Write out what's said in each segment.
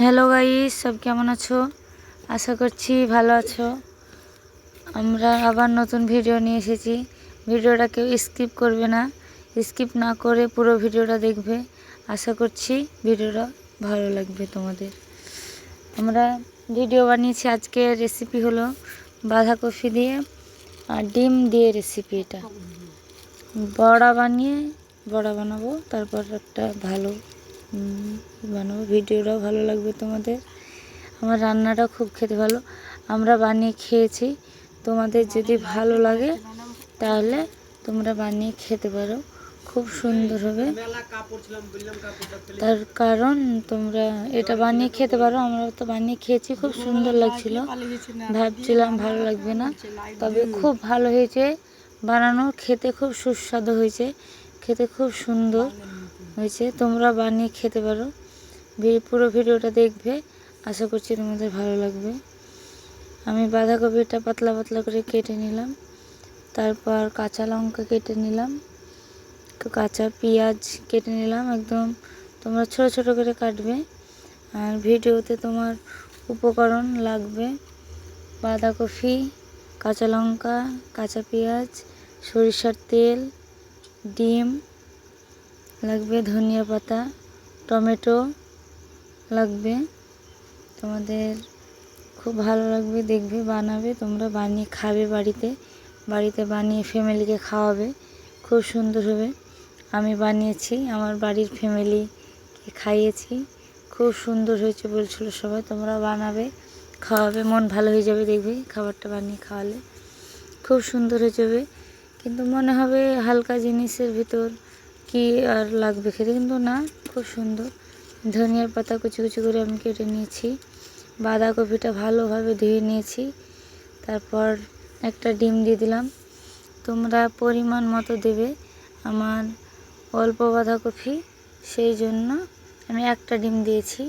Hello guys, সব কেমন আছো? আশা করছি ভালো আছো। আমরা আবার নতুন ভিডিও নিয়ে এসেছি। ভিডিওটা কেউ স্কিপ করবে না, স্কিপ না করে পুরো ভিডিওটা দেখবে। আশা করছি ভিডিওটা ভালো লাগবে তোমাদের। আমরা ভিডিও বানিয়েছি, আজকে রেসিপি হলো বাঁধাকপি দিয়ে আর ডিম দিয়ে রেসিপি। এটা বড়া বানাবো, তারপর একটা ভালো বানাবো। ভিডিওটাও ভালো লাগবে তোমাদের। আমার রান্নাটা খুব খেতে ভালো, আমরা বানিয়ে খেয়েছি। তোমাদের যদি ভালো লাগে তাহলে তোমরা বানিয়ে খেতে পারো, খুব সুন্দর হবে। তার কারণ তোমরা এটা বানিয়ে খেতে পারো, আমরা তো বানিয়ে খেয়েছি, খুব সুন্দর লাগছিল। ভাবছিলাম ভালো লাগবে না, তবে খুব ভালো হয়েছে বানানো, খেতে খুব সুস্বাদু হয়েছে, খেতে খুব সুন্দর হয়েছে। তোমরা বানিয়ে খেতে পারো, পুরো ভিডিওটা দেখবে, আশা করছি তোমাদের ভালো লাগবে। আমি বাঁধাকপিটা পাতলা পাতলা করে কেটে নিলাম, তারপর কাঁচা লঙ্কা কেটে নিলাম, কাঁচা পেঁয়াজ কেটে নিলাম। একদম তোমরা ছোট ছোট করে কাটবে। আর ভিডিওতে তোমার উপকরণ লাগবে বাঁধাকপি, কাঁচা লঙ্কা, কাঁচা পেঁয়াজ, সরিষার তেল, ডিম লাগবে, ধনিয়া পাতা, টমেটো লাগবে। তোমাদের খুব ভালো লাগবে, দেখবে, বানাবে, তোমরা বানিয়ে খাবে, বাড়িতে বানিয়ে ফ্যামিলিকে খাওয়াবে, খুব সুন্দর হবে। আমি বানিয়েছি, আমার বাড়ির ফ্যামিলিকে খাইয়েছি, খুব সুন্দর হয়েছে বলছিল সবাই। তোমরা বানাবে, খাওয়াবে, মন ভালো হয়ে যাবে, দেখবে খাবারটা বানিয়ে খাওয়ালে খুব সুন্দর হয়ে যাবে। কিন্তু মনে হবে হালকা জিনিসের ভিতর কি আর লাগবে খেতে, কিন্তু না, খুব সুন্দর। ধনিয়ার পাতা কুচি কুচি করে আমি কেটে নিয়েছি, বাঁধাকপিটা ভালোভাবে ধুয়ে নিয়েছি, তারপর একটা ডিম দিয়ে দিলাম। তোমরা পরিমাণ মতো দেবে, আমার অল্প বাঁধাকপি, সেই জন্য আমি একটা ডিম দিয়েছি।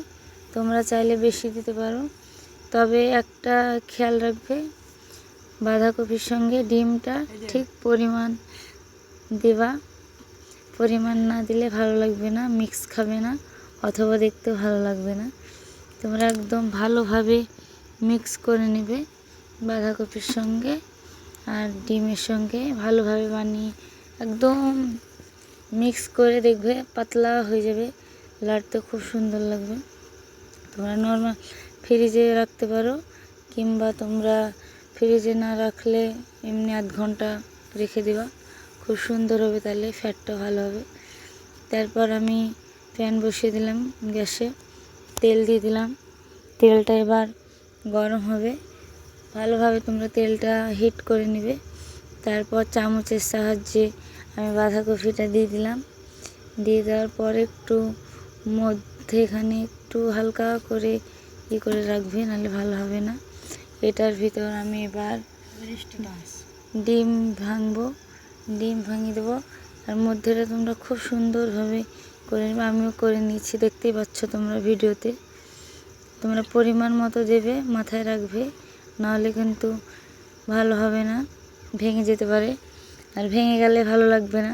তোমরা চাইলে বেশি দিতে পারো, তবে একটা খেয়াল রাখবে, বাঁধাকপির সঙ্গে ডিমটা ঠিক পরিমাণ দেবা। পরিমাণ না দিলে ভালো লাগবে না, মিক্স খাবে না, অথবা দেখতে ভালো লাগবে না। তোমরা একদম ভালোভাবে মিক্স করে নেবে বাঁধাকপির সঙ্গে আর ডিমের সঙ্গে, ভালোভাবে বানিয়ে একদম মিক্স করে দেখবে পাতলা হয়ে যাবে, লাড়তে খুব সুন্দর লাগবে। তোমরা নর্মাল ফ্রিজে রাখতে পারো, কিংবা তোমরা ফ্রিজে না রাখলে এমনি আধ ঘন্টা রেখে দেবা, খুব সুন্দর হবে, তাহলে ফ্যাটটা ভালো হবে। তারপর আমি প্যান বসিয়ে দিলাম গ্যাসে, তেল দিয়ে দিলাম, তেলটা এবার গরম হবে, ভালোভাবে তোমরা তেলটা হিট করে নেবে। তারপর চামচের সাহায্যে আমি বাঁধাকপিটা দিয়ে দিলাম, দিয়ে দেওয়ার পর একটু মধ্যেখানে একটু হালকা করে করে রাখবে, নাহলে ভালো হবে না। এটার ভিতর আমি এবার ডিম ভাঙবো, ডিম ভাঙিয়ে দেবো, আর মধ্যেটা তোমরা খুব সুন্দরভাবে করে নেবে। আমিও করে নিয়েছি, দেখতেই পাচ্ছ তোমরা ভিডিওতে। তোমরা পরিমাণ মতো দেবে, মাথায় রাখবে, নাহলে কিন্তু ভালো হবে না, ভেঙে যেতে পারে, আর ভেঙে গেলে ভালো লাগবে না।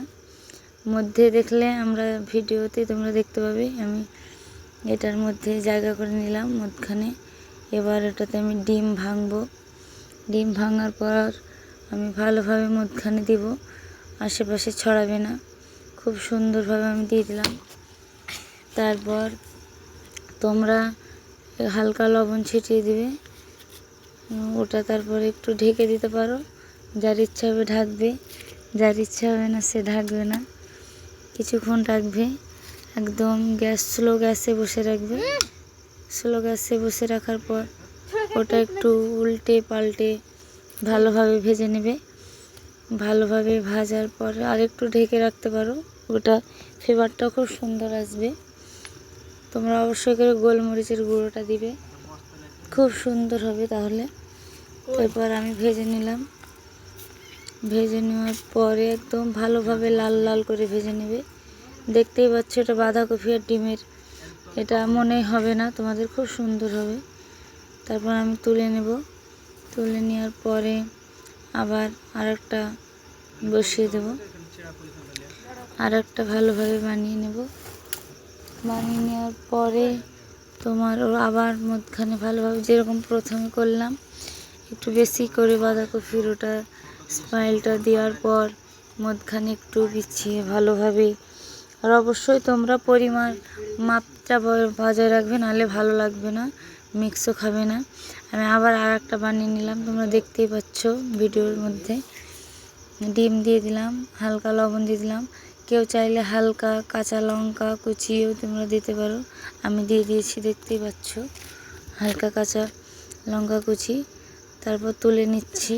মধ্যে দেখলে আমরা ভিডিওতে তোমরা দেখতে পাবে, আমি এটার মধ্যে জায়গা করে নিলাম মধ্যখানে। এবার এটাতে আমি ডিম ভাঙবো, ডিম ভাঙার পর আমি ভালোভাবে মধ্যখানে দিব, আশেপাশে ছড়াবে না, খুব সুন্দরভাবে আমি দিয়ে দিলাম। তারপর তোমরা হালকা লবণ ছিটিয়ে দিবে, ওটা তারপর একটু ঢেকে দিতে পারো, যার ইচ্ছা হবে ঢাকবে, যার ইচ্ছা হবে না সে ঢাকবে না, কিছুক্ষণ রাখবে। একদম স্লো গ্যাসে বসে রাখবে। স্লো গ্যাসে বসে রাখার পর ওটা একটু উল্টে পাল্টে ভালোভাবে ভেজে নেবে। ভালোভাবে ভাজার পর আর একটু ঢেকে রাখতে পারো, ওটা ফ্লেভারটা খুব সুন্দর আসবে। তোমরা অবশ্যই করে গোলমরিচের গুঁড়োটা দিবে, খুব সুন্দর হবে তাহলে। তারপর আমি ভেজে নিলাম, ভেজে নেওয়ার পরে একদম ভালোভাবে লাল লাল করে ভেজে নেবে। দেখতেই পাচ্ছ এটা বাঁধাকপি আর ডিমের, এটা মনে হবে না তোমাদের, খুব সুন্দর হবে। তারপর আমি তুলে নেব, তুলে নেওয়ার পরে আবার আরেকটা বসিয়ে দেব, আরেকটা ভালোভাবে বানিয়ে নেব। বানিয়ে নেওয়ার পরে তোমার আবার মধ্যখানে ভালোভাবে যেরকম প্রথমে করলাম একটু বেশি করে বাঁধাকপির ওটা স্মাইলটা দেওয়ার পর মধ্যখানে একটু বিছিয়ে ভালোভাবে, আর অবশ্যই তোমরা পরিমাণ মাপটা বজায় রাখবে, নাহলে ভালো লাগবে না, মিক্সও খাবে না। আমি আবার আর একটা বানিয়ে নিলাম, তোমরা দেখতেই পাচ্ছ ভিডিওর মধ্যে। ডিম দিয়ে দিলাম, হালকা লবণ দিয়ে দিলাম, কেউ চাইলে হালকা কাঁচা লঙ্কা কুচিয়েও তোমরা দিতে পারো, আমি দিয়ে দিয়েছি দেখতেই পাচ্ছ হালকা কাঁচা লঙ্কা কুচি। তারপর তুলে নিচ্ছি,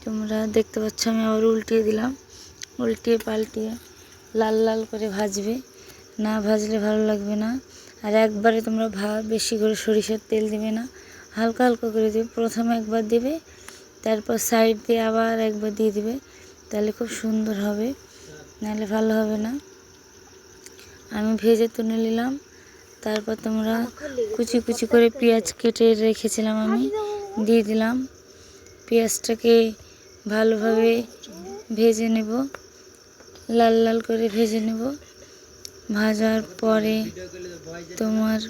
তোমরা দেখতে পাচ্ছ আমি আবার উল্টিয়ে দিলাম, উল্টিয়ে পাল্টিয়ে লাল লাল করে ভাজবে, না ভাজলে ভালো লাগবে না। আর একবারে তোমরা বেশি করে সরিষার তেল দিবে না, হালকা হালকা করে দিবে, প্রথমে একবার দিবে তারপর সাইড দিয়ে আবার একবার দিয়ে দিবে, তাহলে খুব সুন্দর হবে, নাহলে ভালো হবে না। আমি ভেজে তুলে নিলাম। তারপর তোমরা কুচি কুচি করে পেঁয়াজ কেটে রেখেছিলাম আমি দিয়ে দিলাম, পেঁয়াজটাকে ভালোভাবে ভেজে নেব, লাল লাল করে ভেজে নেব। ভাজার পরে তোমার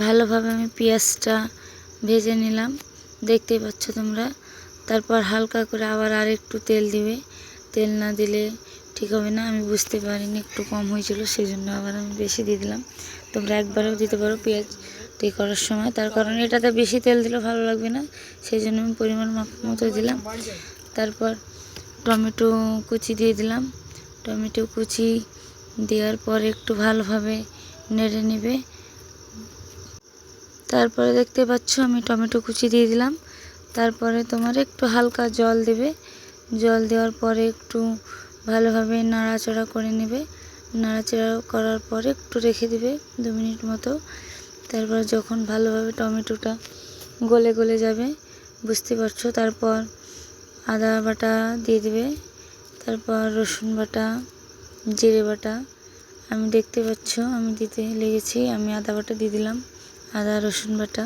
ভালোভাবে আমি পেঁয়াজটা ভেজে নিলাম, দেখতেই পাচ্ছ তোমরা। তারপর হালকা করে আবার আরেকটু তেল দিবে, তেল না দিলে ঠিক হবে না, আমি বুঝতে পারিনি একটু কম হয়েছিল সেই জন্য আবার আমি বেশি দিয়ে দিলাম। তোমরা একবারেও দিতে পারো পেঁয়াজটি করার সময়, তার কারণ এটাতে বেশি তেল দিলে ভালো লাগবে না, সেই জন্য আমি পরিমাণ মাপ মতো দিলাম। তারপর টমেটো কুচি দিয়ে দিলাম, টমেটো কুচি দেওয়ার পর একটু ভালোভাবে নেড়ে নেবে। তারপরে দেখতে পাচ্ছ আমি টমেটো কুচি দিয়ে দিলাম। তারপরে তোমার একটু হালকা জল দেবে, জল দেওয়ার পরে একটু ভালোভাবে নাড়াচাড়া করে নেবে, নাড়াচাড়া করার পরে একটু রেখে দিবে 2 মিনিট মতো। তারপর যখন ভালোভাবে টমেটোটা গলে গলে যাবে বুঝতে পারছো, তারপর আদা বাটা দিয়ে দিবে, তারপর রসুন বাটা, জিরে বাটা, আমি দেখতে পাচ্ছ আমি দিতে লেগেছি, আমি আদা বাটা দিয়ে দিলাম, আদা রসুন বাটা।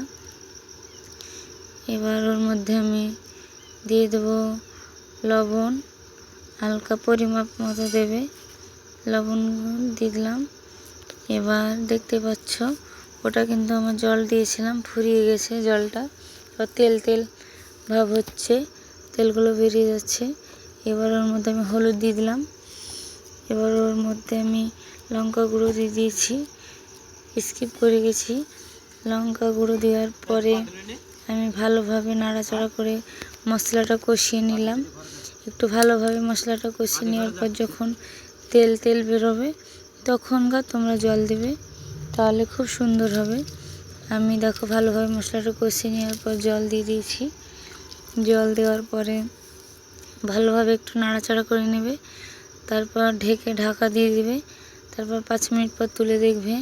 এবার ওর মধ্যে আমি দিয়ে দেবো লবণ, হালকা পরিমাপ মতো দেবে, লবণ দিয়ে দিলাম। এবার দেখতে পাচ্ছ ওটা কিন্তু আমার জল দিয়েছিলাম ফুরিয়ে গেছে জলটা, তেল তেল ভাব হচ্ছে, তেলগুলো বেরিয়ে যাচ্ছে। এবার ওর মধ্যে আমি হলুদ দিয়ে দিলাম, এবার ওর মধ্যে আমি লঙ্কা গুঁড়ো দিয়ে দিয়েছি, স্কিপ করে গেছি। লঙ্কা গুঁড়ো দেওয়ার পরে আমি ভালোভাবে নাড়াচাড়া করে মশলাটা কষিয়ে নিলাম। একটু ভালোভাবে মশলাটা কষিয়ে নেওয়ার পর যখন তেল তেল বেরোবে তখনকার তোমরা জল দেবে, তাহলে খুব সুন্দর হবে। আমি দেখো ভালোভাবে মশলাটা কষিয়ে নেওয়ার পর জল দিয়ে দিয়েছি, জল দেওয়ার পরে ভালোভাবে একটু নাড়াচাড়া করে নেবে, তারপর ঢাকা দিয়ে দিবে। তারপর 5 মিনিট পর তুলে দেখবে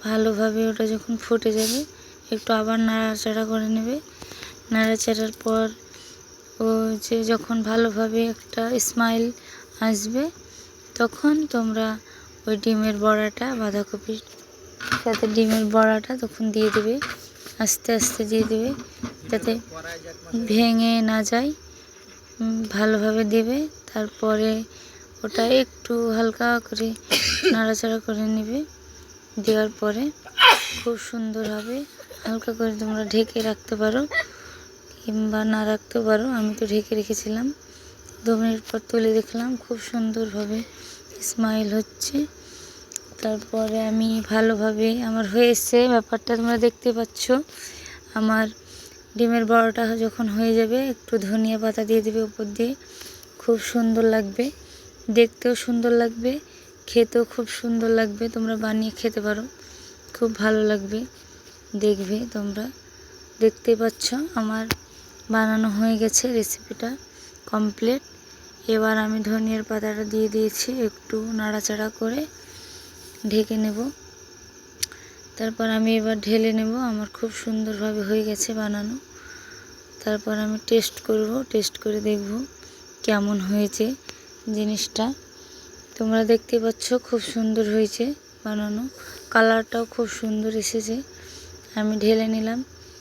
ভালোভাবে ওটা যখন ফুটে যাবে একটু আবার নাড়াচাড়া করে নেবে। নাড়াচাড়ার পর ও যে যখন ভালোভাবে একটা স্মাইল আসবে তখন তোমরা ওই ডিমের বড়াটা, বাঁধাকপির সাথে ডিমের বড়াটা তখন দিয়ে দেবে, আস্তে আস্তে দিয়ে দেবে যাতে ভেঙে না যায়, ভালোভাবে দেবে। তারপরে ওটা একটু হালকা করে নাড়াচাড়া করে নেবে, দেওয়ার পরে খুব সুন্দর হবে। হালকা করে তোমরা ঢেকে রাখতে পারো কিংবা না রাখতেও পারো, আমি তো ঢেকে রেখেছিলাম। 2 মিনিট পর তুলে দেখলাম খুব সুন্দরভাবে স্মাইল হচ্ছে। তারপরে আমি ভালোভাবে আমার হয়েছে ব্যাপারটা তোমরা দেখতে পাচ্ছ। আমার ডিমের বড়াটা যখন হয়ে যাবে একটু ধনিয়া পাতা দিয়ে দেবে উপর দিয়ে, খুব সুন্দর লাগবে, দেখতেও সুন্দর লাগবে, খেতেও খুব সুন্দর লাগবে। তোমরা বানিয়ে খেতে পারো, খুব ভালো লাগবে, দেখবে তোমরা। দেখতে পাচ্ছ আমার বানানো হয়ে গেছে, রেসিপিটা কমপ্লিট। এবার আমি ধনিয়ার পাতাটা দিয়ে দিয়েছি, একটু নাড়াচাড়া করে ঢেকে নেব। তারপর আমি এবার ঢেলে নেব, আমার খুব সুন্দরভাবে হয়ে গেছে বানানো। তারপর আমি টেস্ট করব, টেস্ট করে দেখব কেমন হয়েছে জিনিসটা। তোমরা দেখতে পাচ্ছ খুব সুন্দর হয়েছে বানানো, কালারটাও খুব সুন্দর এসেছে। আমি ঢেলে নিলাম।